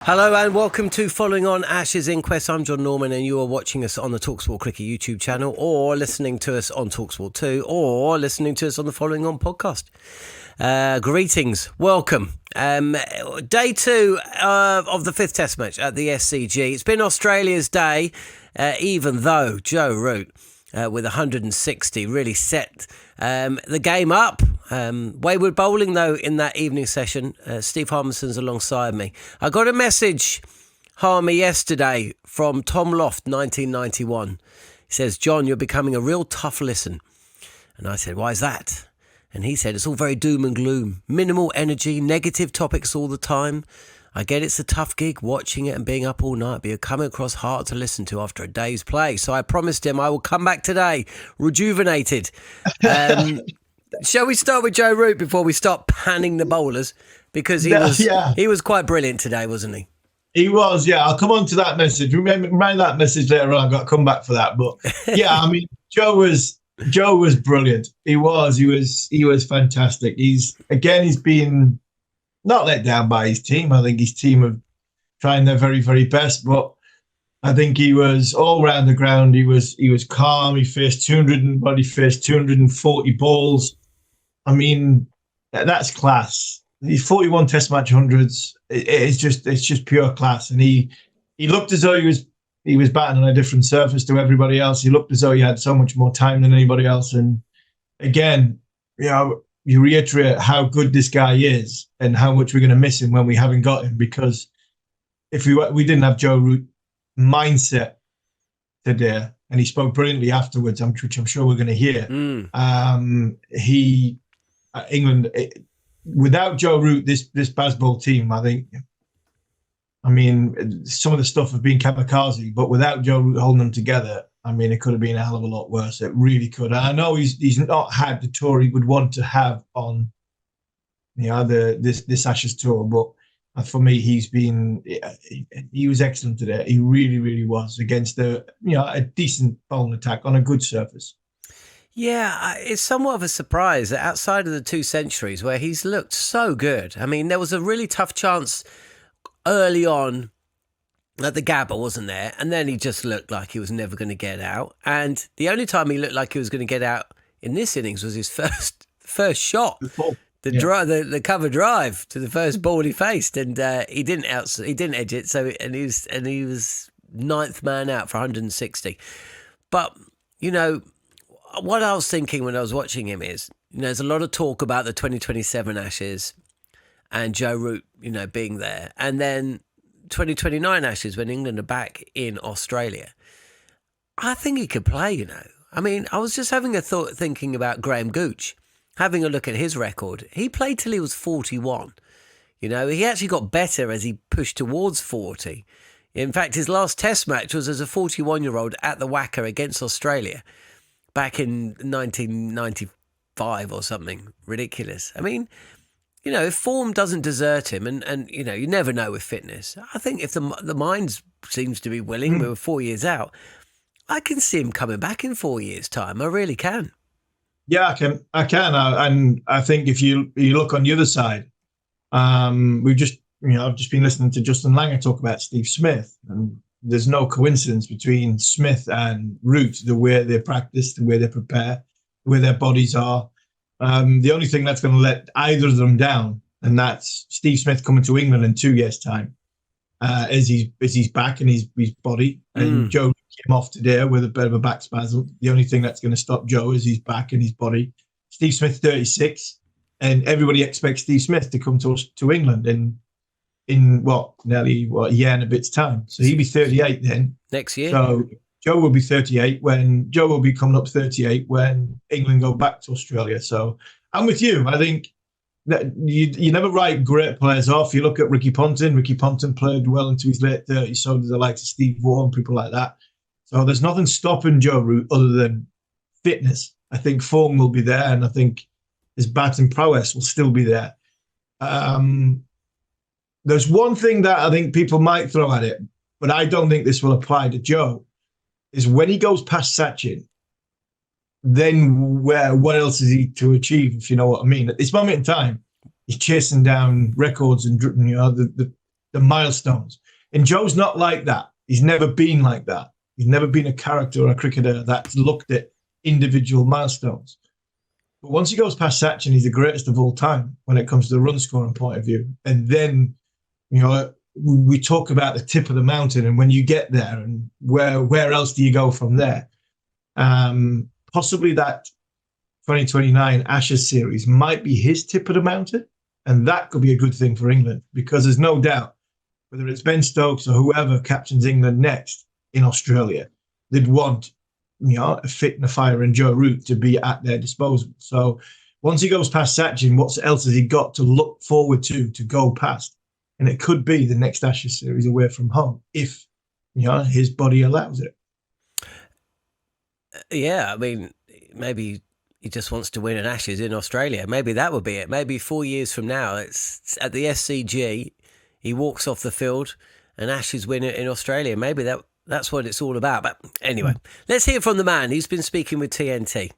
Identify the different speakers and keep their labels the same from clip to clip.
Speaker 1: Hello and welcome to Following On Ashes Inquest. I'm Jon Norman and you are watching us on the talkSPORT Cricket YouTube channel, or listening to us on talkSPORT 2, or listening to us on the Following On podcast. Greetings, welcome. Day 2 of the 5th Test match at the SCG. It's been Australia's day, even though Joe Root with 160 really set the game up. Wayward bowling, though, in that evening session. Steve Harmison's alongside me. I got a message, Harmy, yesterday from Tom Loft, 1991. He says, "John, you're becoming a real tough listen." And I said, "Why is that?" And he said, "It's all very doom and gloom. Minimal energy, negative topics all the time. I get it's a tough gig watching it and being up all night, but you're coming across hard to listen to after a day's play." So I promised him I will come back today, rejuvenated. Shall we start with Joe Root before we start panning the bowlers? Because he was quite brilliant today, wasn't he?
Speaker 2: He was, yeah. I'll come on to that message. Remind that message later on. I've got to come back for that. But yeah, I mean, Joe was brilliant. He was fantastic. He's been not let down by his team. I think his team are trying their very, very best, but I think he was all round the ground. He was calm. He faced 240 balls. I mean, that's class. He's 41 Test match hundreds. It's just pure class. And he looked as though he was batting on a different surface to everybody else. He looked as though he had so much more time than anybody else. And again, you reiterate how good this guy is and how much we're going to miss him when we haven't got him. Because if we didn't have Joe Root mindset today, and he spoke brilliantly afterwards, which I'm sure we're going to hear. England, without Joe Root, this Bazball team, I mean, some of the stuff have been kamikaze, but without Joe Root holding them together, I mean, it could have been a hell of a lot worse. It really could. And I know he's not had the tour he would want to have on, this Ashes tour, but for me, he was excellent today. He really, really was, against a decent bowling attack on a good surface.
Speaker 1: Yeah, it's somewhat of a surprise that outside of the 2 centuries where he's looked so good. I mean, there was a really tough chance early on at the Gabba, wasn't there? And then he just looked like he was never going to get out. And the only time he looked like he was going to get out in this innings was his first shot. The cover drive to the first ball he faced, and he didn't edge it. So he was 9th man out for 160. But what I was thinking when I was watching him is, there's a lot of talk about the 2027 Ashes and Joe Root, being there, and then 2029 Ashes when England are back in Australia. I think he could play. I mean, I was just having a thought, thinking about Graham Gooch. Having a look at his record, he played till he was 41. He actually got better as he pushed towards 40. In fact, his last Test match was as a 41-year-old at the Wacker against Australia back in 1995 or something ridiculous. I mean, if form doesn't desert him, and you never know with fitness. I think if the mind seems to be willing, we were 4 years out, I can see him coming back in 4 years' time. I really can.
Speaker 2: Yeah, I can, and I think if you look on the other side, I've just been listening to Justin Langer talk about Steve Smith, and there's no coincidence between Smith and Root, the way they practice, the way they prepare, the way their bodies are. The only thing that's going to let either of them down, and that's Steve Smith coming to England in 2 years' time, is he's back in his body, and Joe came off today with a bit of a back spasm. The only thing that's going to stop Joe is he's back in his body. Steve Smith, 36, and everybody expects Steve Smith to come to England in nearly a year and a bit's time. So he'll be 38 then.
Speaker 1: Next year.
Speaker 2: So Joe will be 38 when Joe will be coming up 38 when England go back to Australia. So I'm with you. I think that you never write great players off. You look at Ricky Ponting. Ricky Ponting played well into his late 30s. So did the likes of Steve Vaughan, people like that. So there's nothing stopping Joe Root other than fitness. I think form will be there, and I think his batting prowess will still be there. There's one thing that I think people might throw at it, but I don't think this will apply to Joe, is when he goes past Sachin, then what else is he to achieve, if you know what I mean? At this moment in time, he's chasing down records and, the milestones. And Joe's not like that. He's never been like that. He's never been a character or a cricketer that's looked at individual milestones. But once he goes past Sachin, he's the greatest of all time when it comes to the run scoring point of view. And then, we talk about the tip of the mountain, and when you get there, and where else do you go from there? Possibly that 2029 Ashes series might be his tip of the mountain, and that could be a good thing for England, because there's no doubt, whether it's Ben Stokes or whoever captains England next in Australia, they'd want a fit and a fire and Joe Root to be at their disposal. So once he goes past Sachin, what else has he got to look forward to go past? And it could be the next Ashes series away from home if his body allows it.
Speaker 1: Yeah, I mean, maybe he just wants to win an Ashes in Australia. Maybe that would be it. Maybe 4 years from now, it's at the SCG, he walks off the field and Ashes win it in Australia. Maybe that's what it's all about. But anyway, let's hear from the man who's been speaking with TNT.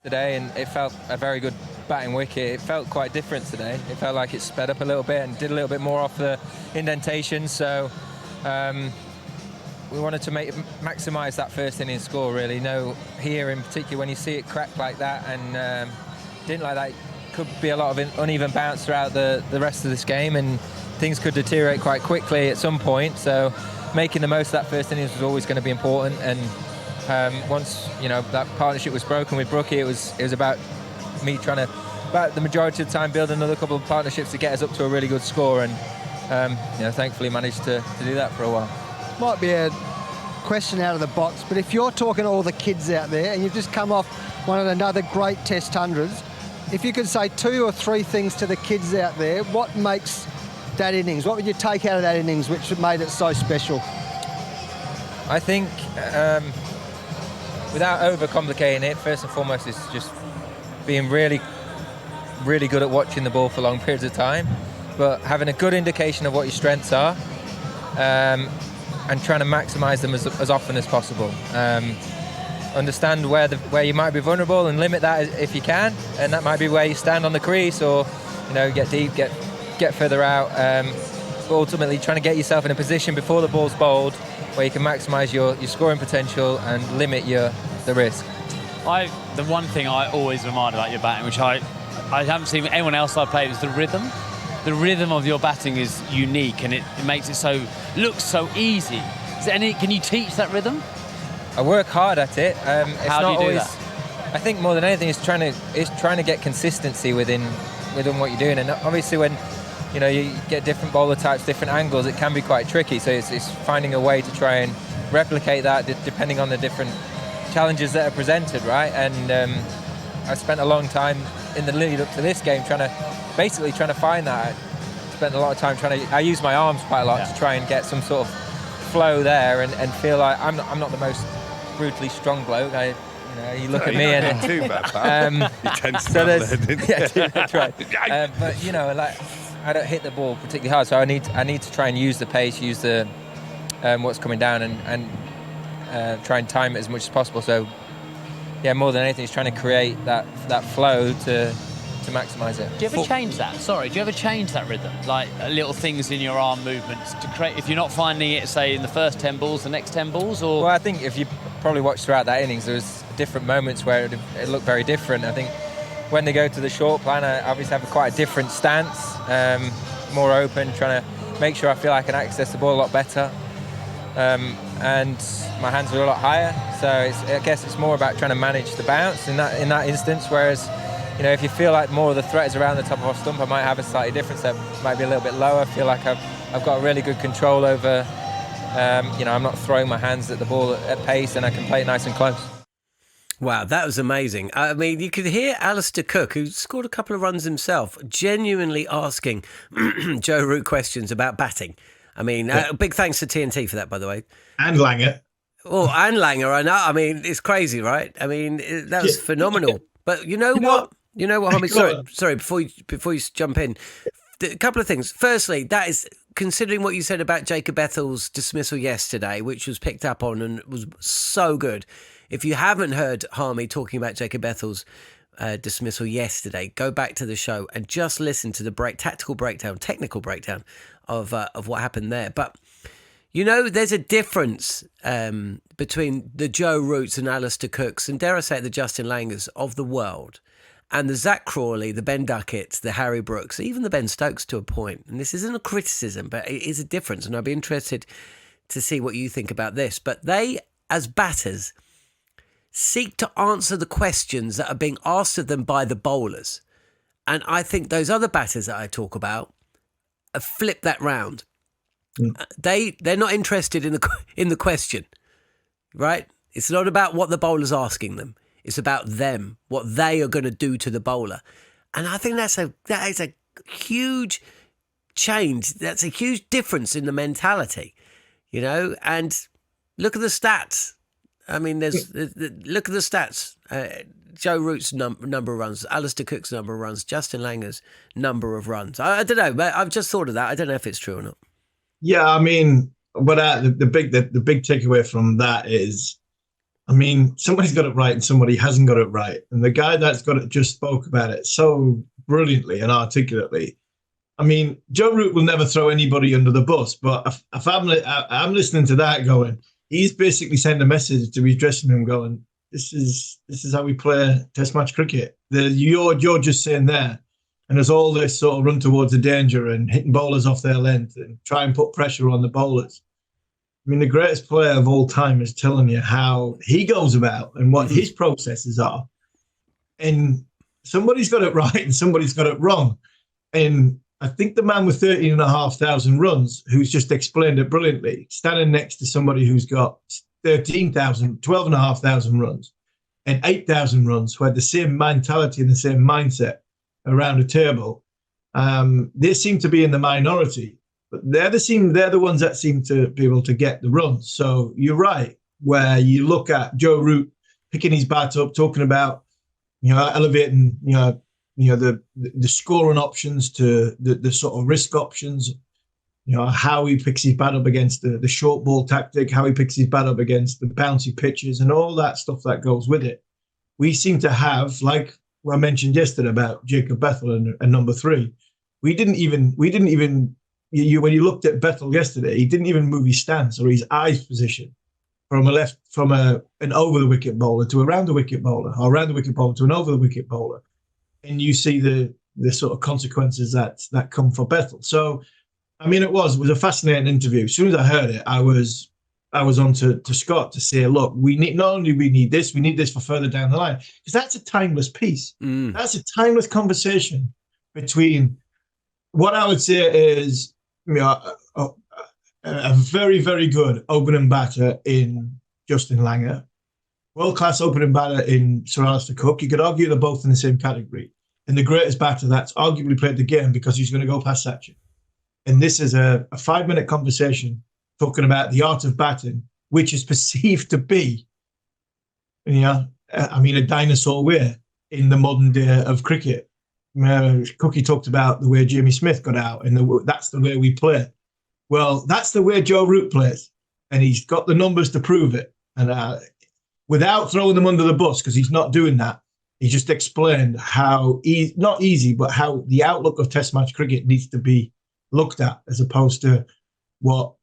Speaker 3: Today, and it felt a very good batting wicket. It felt quite different today. It felt like it sped up a little bit and did a little bit more off the indentation. So we wanted to maximise that first innings score, really. Here in particular, when you see it crack like that, and didn't like that, could be a lot of uneven bounce throughout the rest of this game, and things could deteriorate quite quickly at some point. So making the most of that first innings was always going to be important. And once that partnership was broken with Brookie, it was about me trying to, about the majority of the time, build another couple of partnerships to get us up to a really good score, and thankfully managed to do that for a while.
Speaker 4: Might be a question out of the box, but if you're talking to all the kids out there and you've just come off one of another great Test hundreds, if you could say 2 or 3 things to the kids out there, what makes that innings? What would you take out of that innings which made it so special?
Speaker 3: I think, without overcomplicating it, first and foremost is just being really, really good at watching the ball for long periods of time, but having a good indication of what your strengths are, and trying to maximise them as often as possible. Understand where you might be vulnerable and limit that if you can, and that might be where you stand on the crease, or get deep, get further out. But ultimately, trying to get yourself in a position before the ball's bowled where you can maximise your scoring potential and limit the risk.
Speaker 5: The one thing I always admired about your batting, which I haven't seen anyone else I played, is the rhythm. The rhythm of your batting is unique, and it makes it looks so easy. Can you teach that rhythm?
Speaker 3: I work hard at it.
Speaker 5: How do you do that?
Speaker 3: I think more than anything is trying to get consistency within what you're doing, and obviously when you get different bowler types, different angles, it can be quite tricky. So it's finding a way to try and replicate that depending on the different challenges that are presented, right? And I spent a long time in the lead up to this game trying to find that. I spent a lot of time I use my arms quite a lot to try and get some sort of flow there, and feel like I'm not the most brutally strong bloke. You look at me and
Speaker 6: too bad. You tend to
Speaker 3: that's right. But I don't hit the ball particularly hard, so I need to try and use the pace, use the what's coming down, and try and time it as much as possible. So more than anything, it's trying to create that flow to maximise it.
Speaker 5: Do you ever change that? Sorry, do you ever change that rhythm? Like little things in your arm movements to create, if you're not finding it, say, in the first 10 balls, the next 10 balls? Or?
Speaker 3: Well, I think if you probably watched throughout that innings, there was different moments where it looked very different. I think when they go to the short plan, I obviously have quite a different stance, more open, trying to make sure I feel I can access the ball a lot better. And my hands are a lot higher, so I guess it's more about trying to manage the bounce in that instance, whereas if you feel like more of the threat is around the top of our stump, I might have a slightly different set, might be a little bit lower. I feel like I've got really good control over, I'm not throwing my hands at the ball at pace, and I can play it nice and close.
Speaker 1: Wow, that was amazing. I mean, you could hear Alistair Cook, who scored a couple of runs himself, genuinely asking Joe Root questions about batting. I mean, big thanks to TNT for that, by the way.
Speaker 2: And Langer.
Speaker 1: Oh, and Langer, I know. I mean, it's crazy, right? I mean, that was phenomenal. But you know what? You know what, Harmy? Sorry, before you jump in, a couple of things. Firstly, that is, considering what you said about Jacob Ethel's dismissal yesterday, which was picked up on and was so good. If you haven't heard Harmy talking about Jacob Ethel's dismissal yesterday, go back to the show and just listen to the technical breakdown of what happened there. But there's a difference between the Joe Roots and Alistair Cooks and, dare I say it, the Justin Langers of the world, and the Zach Crawley, the Ben Ducketts, the Harry Brooks, even the Ben Stokes to a point. And this isn't a criticism, but it is a difference. And I'd be interested to see what you think about this. But they, as batters, seek to answer the questions that are being asked of them by the bowlers. And I think those other batters that I talk about have flipped that round. They're not interested in the question, right? It's not about what the bowler's asking them. It's about them, what they are going to do to the bowler. And I think that is a huge change. That's a huge difference in the mentality, and look at the stats. I mean, look at the stats. Joe Root's number of runs, Alistair Cook's number of runs, Justin Langer's number of runs. I don't know, but I've just thought of that. I don't know if it's true or not.
Speaker 2: Yeah, I mean, but the big takeaway from that is, I mean, somebody's got it right and somebody hasn't got it right. And the guy that's got it just spoke about it so brilliantly and articulately. I mean, Joe Root will never throw anybody under the bus, but if I'm listening to that going, he's basically sent a message to his dressing room going, this is how we play Test match cricket. You're just saying there, and there's all this sort of run towards the danger and hitting bowlers off their length and try and put pressure on the bowlers. I mean, the greatest player of all time is telling you how he goes about and what his processes are. And somebody's got it right and somebody's got it wrong. And I think the man with 13,500 runs, who's just explained it brilliantly, standing next to somebody who's got 12,500 runs and 8,000 runs, who had the same mentality and the same mindset around a table, they seem to be in the minority. But they're the ones that seem to be able to get the runs. So you're right, where you look at Joe Root picking his bat up, talking about, elevating, the scoring options to the sort of risk options, how he picks his bat up against the short ball tactic, how he picks his bat up against the bouncy pitches and all that stuff that goes with it. We seem to have, like I mentioned yesterday about Jacob Bethel and number 3, we didn't even when you looked at Bethel yesterday, he didn't even move his stance or his eyes position from an over the wicket bowler to around the wicket bowler, or around the wicket bowler to an over the wicket bowler, and you see the sort of consequences that come for Bethel. So, I mean, it was a fascinating interview. As soon as I heard it, I was on to Scott to say, look, we need this for further down the line, because that's a timeless piece. That's a timeless conversation between what I would say is, a very, very good opening batter in Justin Langer, world-class opening batter in Sir Alistair Cook. You could argue they're both in the same category. And the greatest batter that's arguably played the game because he's going to go past Thatcher. And this is a 5-minute conversation talking about the art of batting, which is perceived to be, a dinosaur way in the modern day of cricket. Cookie talked about the way Jamie Smith got out, and that's the way we play. Well, that's the way Joe Root plays, and he's got the numbers to prove it. And without throwing them under the bus, because he's not doing that, he just explained how not easy, but how the outlook of Test match cricket needs to be looked at, as opposed to what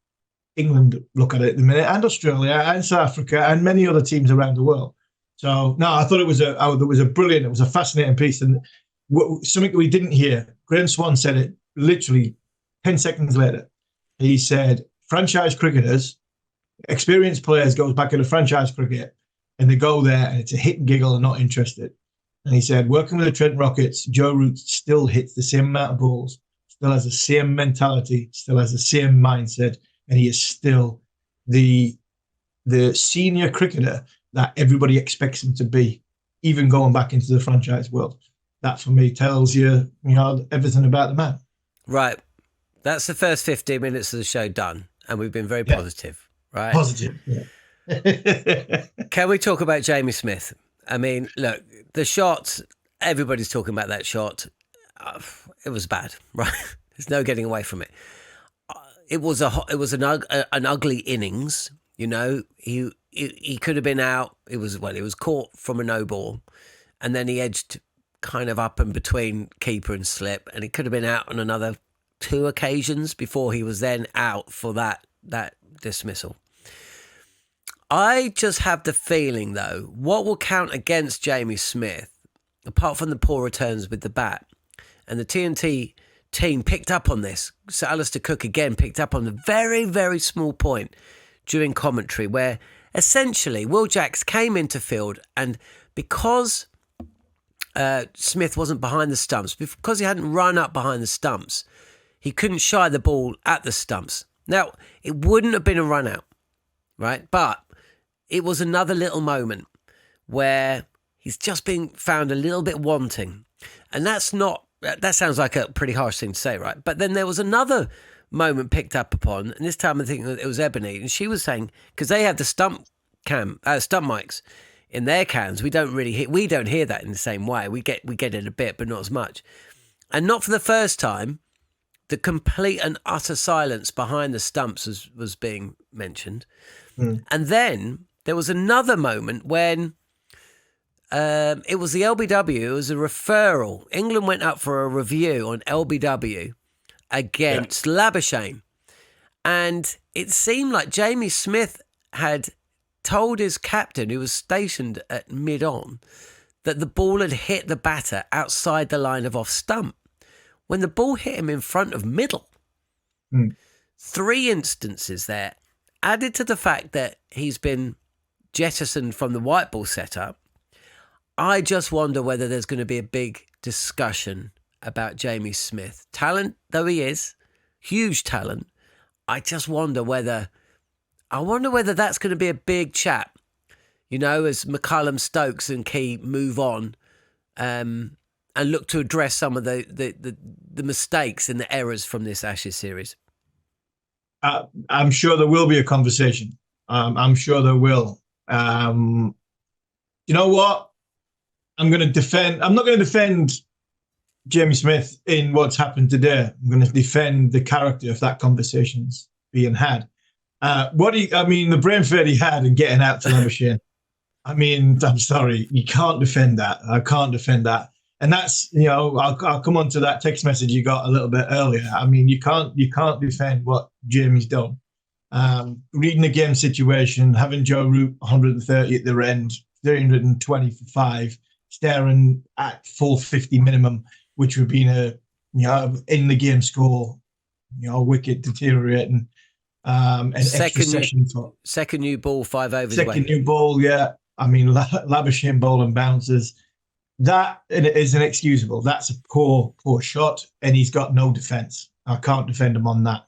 Speaker 2: England look at it at the minute, and Australia, and South Africa, and many other teams around the world. So no, I thought it was a fascinating piece, and something that we didn't hear. Graham Swan said it literally 10 seconds later. He said, franchise cricketers, experienced players goes back into franchise cricket and they go there and it's a hit and giggle and not interested. And he said, working with the Trent Rockets, Joe Root still hits the same amount of balls, still has the same mentality, still has the same mindset, and he is still the senior cricketer that everybody expects him to be, even going back into the franchise world. That, for me, tells you, everything about the man.
Speaker 1: Right. That's the first 15 minutes of the show done, and we've been very positive, right?
Speaker 2: Positive, yeah.
Speaker 1: Can we talk about Jamie Smith? I mean, look, the shot, everybody's talking about that shot. It was bad, right? There's no getting away from it. It was an ugly innings, He could have been out. It was caught from a no ball. and then he edged kind of up and between keeper and slip, and he could have been out on another 2 occasions before he was then out for that dismissal. I just have the feeling, though, what will count against Jamie Smith, apart from the poor returns with the bat, and the TNT team picked up on this. So Alistair Cook again picked up on the very, very small point during commentary where essentially Will Jacks came into field, and because Smith wasn't behind the stumps, because he hadn't run up behind the stumps, he couldn't shy the ball at the stumps. Now, it wouldn't have been a run out, right? But it was another little moment where he's just been found a little bit wanting. And that sounds like a pretty harsh thing to say, right? But then there was another moment picked up upon, and this time I think it was Ebony, and she was saying, because they have the stump mics in their cans, we don't hear that in the same way. We get it a bit, but not as much. And not for the first time, the complete and utter silence behind the stumps was being mentioned. And then there was another moment when it was the LBW, it was a referral. England went up for a review on LBW against Labuschagne. And it seemed like Jamie Smith had told his captain, who was stationed at mid-on, that the ball had hit the batter outside the line of off stump, when the ball hit him in front of middle. 3 instances there, added to the fact that he's been jettisoned from the white ball setup. I just wonder whether there's going to be a big discussion about Jamie Smith. Talent though he is, huge talent. I just wonder whether that's going to be a big chat, as McCullum, Stokes and Key move on and look to address some of the mistakes and the errors from this Ashes series.
Speaker 2: I'm sure there will be a conversation. I'm sure there will. You know what? I'm not going to defend Jamie Smith in what's happened today. I'm going to defend the character if that conversation's being had. The brain fade he had in getting out to Labuschagne. I'm sorry, you can't defend that. I can't defend that. And that's, I'll come on to that text message you got a little bit earlier. You can't defend what Jamie's done. Reading the game situation, having Joe Root 130 at their end, 320 for 5, staring at 450 minimum, which would be in the game score, wicket deteriorating. And
Speaker 1: second new ball, 5 overs.
Speaker 2: Second new ball, yeah. Labuschagne ball and bounces. That is inexcusable. That's a poor shot, and he's got no defence. I can't defend him on that.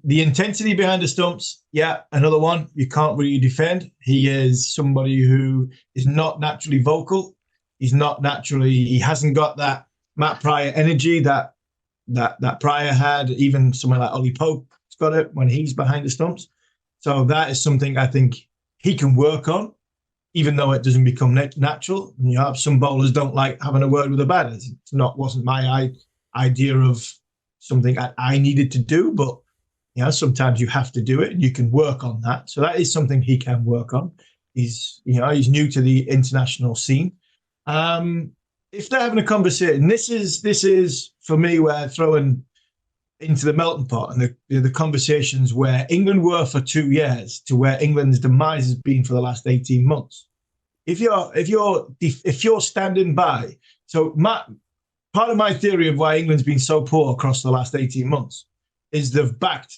Speaker 2: The intensity behind the stumps, yeah, another one you can't really defend. He is somebody who is not naturally vocal. He hasn't got that Matt Pryor energy that Pryor had. Even someone like Ollie Pope's got it when he's behind the stumps. So that is something I think he can work on, even though it doesn't become natural. Some bowlers don't like having a word with the batters. Wasn't my idea of something I needed to do, but sometimes you have to do it, and you can work on that. So that is something he can work on. He's new to the international scene. If they're having a conversation, this is for me where throwing into the melting pot and the conversations where England were for 2 years to where England's demise has been for the last 18 months. If you're standing by, so part of my theory of why England's been so poor across the last 18 months is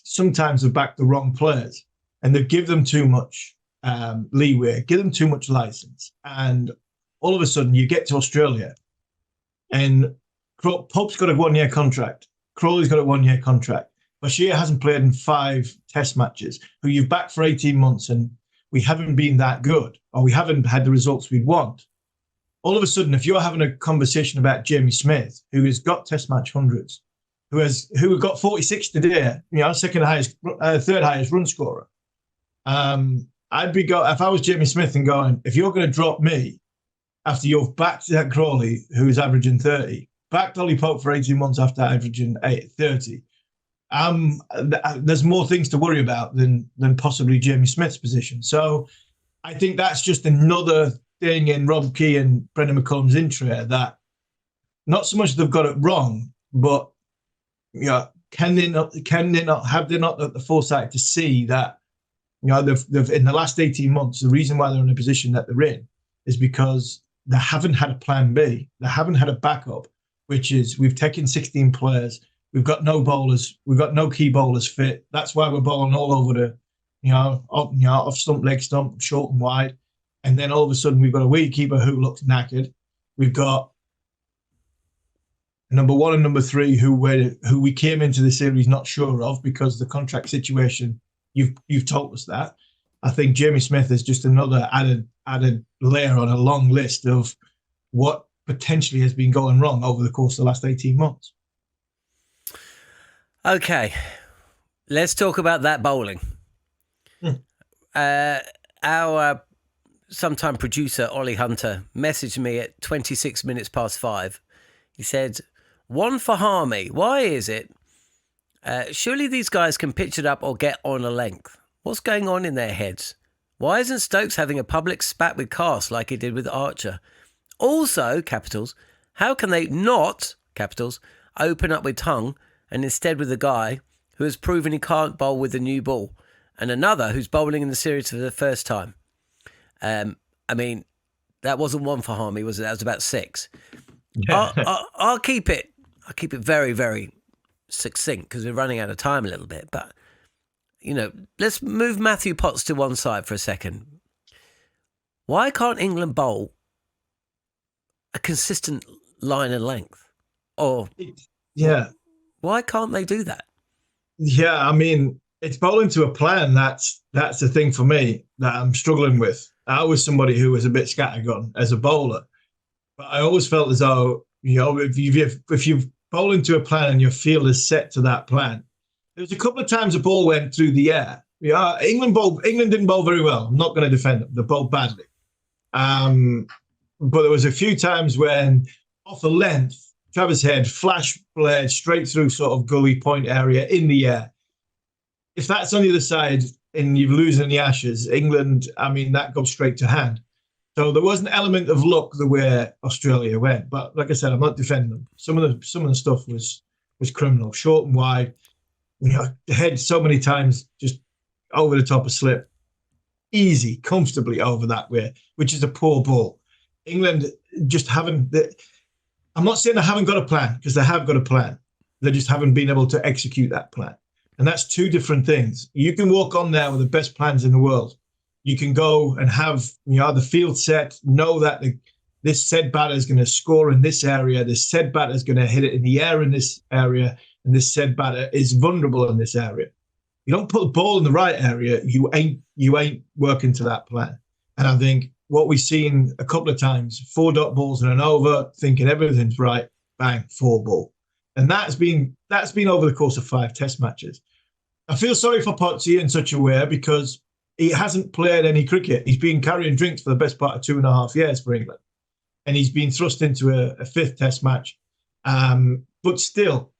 Speaker 2: sometimes they've backed the wrong players, and they've given them too much leeway, give them too much license. And all of a sudden you get to Australia and Pope's got a 1-year contract. Crawley's got a 1-year contract. Bashir hasn't played in 5 test matches, who you've backed for 18 months, and we haven't been that good, or we haven't had the results we want. All of a sudden, if you're having a conversation about Jamie Smith, who has got test match hundreds, who got 46 today, third highest run scorer, if I was Jamie Smith and going, if you're going to drop me after you've backed Zach Crawley, who's averaging 30, backed Ollie Pope for 18 months after averaging 30, there's more things to worry about than possibly Jamie Smith's position. So I think that's just another staying in Rob Key and Brendan McCullum's intro, that not so much they've got it wrong, but have they not the foresight to see that they've in the last 18 months, the reason why they're in the position that they're in is because they haven't had a plan B. They haven't had a backup, which is we've taken 16 players. We've got no bowlers. We've got no key bowlers fit. That's why we're bowling all over the, off stump, leg stump, short and wide. And then all of a sudden we've got a wicketkeeper who looks knackered. We've got number 1 and number 3 who we came into the series not sure of because the contract situation. You've told us that. I think Jamie Smith is just another added layer on a long list of what potentially has been going wrong over the course of the last 18 months.
Speaker 1: Okay, let's talk about that bowling. Our sometime producer, Ollie Hunter, messaged me at 26 minutes past 5. He said, 1 for Harmy. Why is it? Surely these guys can pitch it up or get on a length. What's going on in their heads? Why isn't Stokes having a public spat with Cast like he did with Archer? Also, capitals, how can they not, capitals, open up with Tongue and instead with a guy who has proven he can't bowl with a new ball and another who's bowling in the series for the first time? I mean, that wasn't 1 for Harmy, was it? That was about 6. I'll keep it very, very succinct because we're running out of time a little bit. But, let's move Matthew Potts to one side for a second. Why can't England bowl a consistent line and length? Or why can't they do that?
Speaker 2: Yeah, I mean, it's bowling to a plan. That's the thing for me that I'm struggling with. I was somebody who was a bit scattergun as a bowler, but I always felt as though if you bowl into a plan and your field is set to that plan. There was a couple of times the ball went through the air. England didn't bowl very well. I'm not going to defend them. They bowled badly. But there was a few times when off a length, Travis Head flash blade straight through sort of gully point area in the air. If that's on the other side and you're losing the Ashes, England, that goes straight to hand. So there was an element of luck the way Australia went. But like I said, I'm not defending them. Some of the stuff was criminal, short and wide. Head so many times just over the top of slip. Easy, comfortably over that way, which is a poor ball. England just haven't... I'm not saying they haven't got a plan, because they have got a plan. They just haven't been able to execute that plan. And that's two different things. You can walk on there with the best plans in the world. You can go and have the field set, know that this said batter is going to score in this area, this said batter is going to hit it in the air in this area, and this said batter is vulnerable in this area. You don't put the ball in the right area, you ain't working to that plan. And I think what we've seen a couple of times, 4 dot balls and an over, thinking everything's right, bang, 4 ball. And that's been over the course of 5 test matches. I feel sorry for Potsy in such a way because he hasn't played any cricket. He's been carrying drinks for the best part of 2.5 years for England. And he's been thrust into a 5th test match. But still,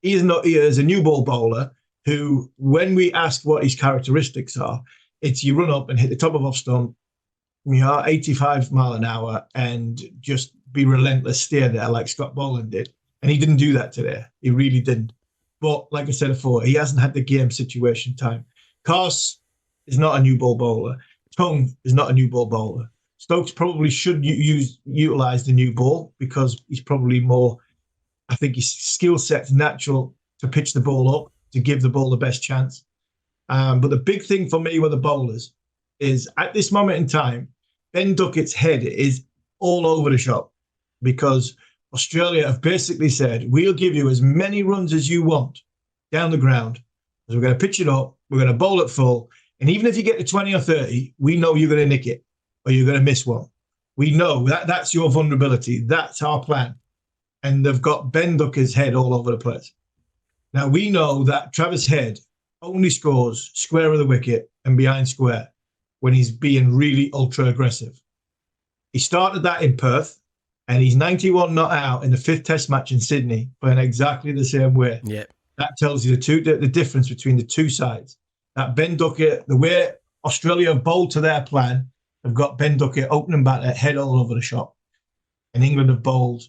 Speaker 2: he's not here as a new ball bowler who, when we ask what his characteristics are, it's you run up and hit the top of off stump, 85 mile an hour and just be relentless, stay there like Scott Boland did. And he didn't do that today. He really didn't. But like I said before, he hasn't had the game situation time. Cars is not a new ball bowler. Tongue is not a new ball bowler. Stokes probably should utilize the new ball because he's probably more, I think his skill set's natural to pitch the ball up, to give the ball the best chance. But the big thing for me with the bowlers is at this moment in time, Ben Duckett's head is all over the shop because Australia have basically said, we'll give you as many runs as you want down the ground, because we're going to pitch it up, we're going to bowl it full, and even if you get to 20 or 30, we know you're going to nick it or you're going to miss one. We know that's your vulnerability. That's our plan. And they've got Ben Duckett's head all over the place. Now, we know that Travis Head only scores square of the wicket and behind square when he's being really ultra-aggressive. He started that in Perth, and he's 91 not out in the 5th test match in Sydney, playing exactly the same way.
Speaker 1: Yeah.
Speaker 2: That tells you the difference between the two sides. That Ben Duckett, the way Australia have bowled to their plan, have got Ben Duckett opening batter, head all over the shop. And England have bowled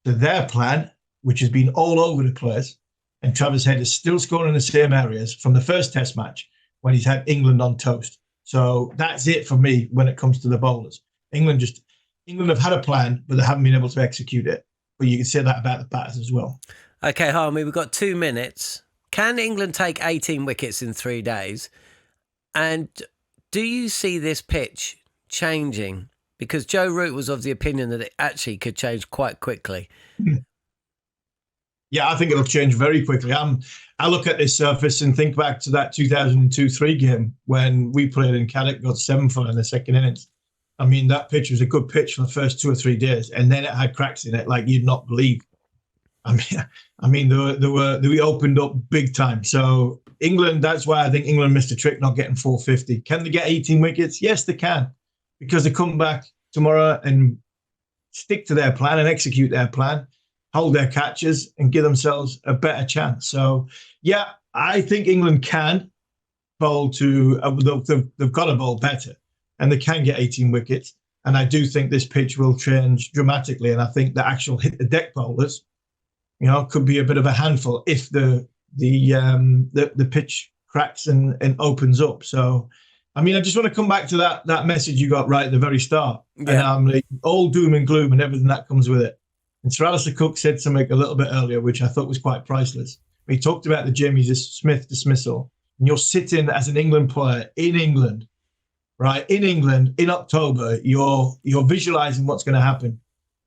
Speaker 2: to their plan, which has been all over the place. And Travis Head is still scoring in the same areas from the first Test match when he's had England on toast. So that's it for me when it comes to the bowlers. England have had a plan, but they haven't been able to execute it. But you can say that about the batters as well.
Speaker 1: Okay, Harmy, we've got 2 minutes. Can England take 18 wickets in 3 days? And do you see this pitch changing? Because Joe Root was of the opinion that it actually could change quite quickly.
Speaker 2: Yeah, I think it'll change very quickly. I look at this surface and think back to that 2002-3 game when we played in Caddick, got 7-4 in the second innings. I mean, that pitch was a good pitch for the first 2 or 3 days, and then it had cracks in it like you'd not believe. We opened up big time. So England, that's why I think England missed a trick not getting 450. Can they get 18 wickets? Yes, they can, because they come back tomorrow and stick to their plan and execute their plan, hold their catches and give themselves a better chance. So, yeah, I think England can bowl to, they've got to bowl better and they can get 18 wickets. And I do think this pitch will change dramatically. And I think the actual hit the deck bowlers, could be a bit of a handful if the pitch cracks and opens up. So, I just want to come back to that message you got right at the very start.
Speaker 1: Yeah.
Speaker 2: And all doom and gloom and everything that comes with it. And Sir Alistair Cook said something a little bit earlier, which I thought was quite priceless. He talked about the Jamie Smith dismissal. And you're sitting as an England player in England, right? In England, in October, you're visualising what's going to happen.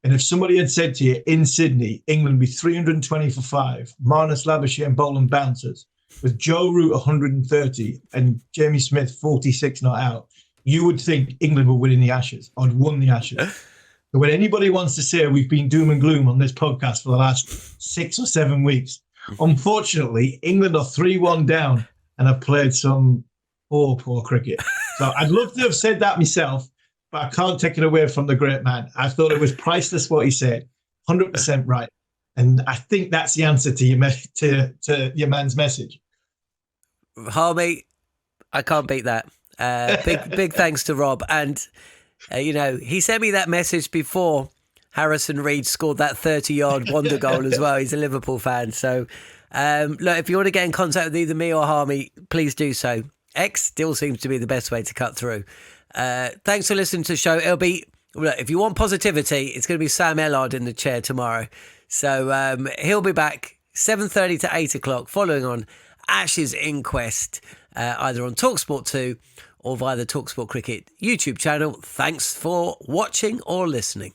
Speaker 2: And if somebody had said to you in Sydney, England be 320 for 5, Marnus Labuschagne bowling bouncers, with Joe Root 130 and Jamie Smith 46 not out, you would think England were winning the Ashes or had won the Ashes. But when anybody wants to say we've been doom and gloom on this podcast for the last 6 or 7 weeks, unfortunately, England are 3-1 down and have played some poor cricket. So I'd love to have said that myself, but I can't take it away from the great man. I thought it was priceless what he said, 100% right. And I think that's the answer to your man's message.
Speaker 1: Harmy, I can't beat that. Big thanks to Rob. And, he sent me that message before Harrison Reed scored that 30-yard wonder goal as well. He's a Liverpool fan. So, look, if you want to get in contact with either me or Harmy, please do so. X still seems to be the best way to cut through. Thanks for listening to the show. It'll be, look, if you want positivity, it's going to be Sam Ellard in the chair tomorrow. So he'll be back 7:30 to 8 o'clock following on Ash's Inquest, either on talkSPORT 2 or via the talkSPORT Cricket YouTube channel. Thanks for watching or listening.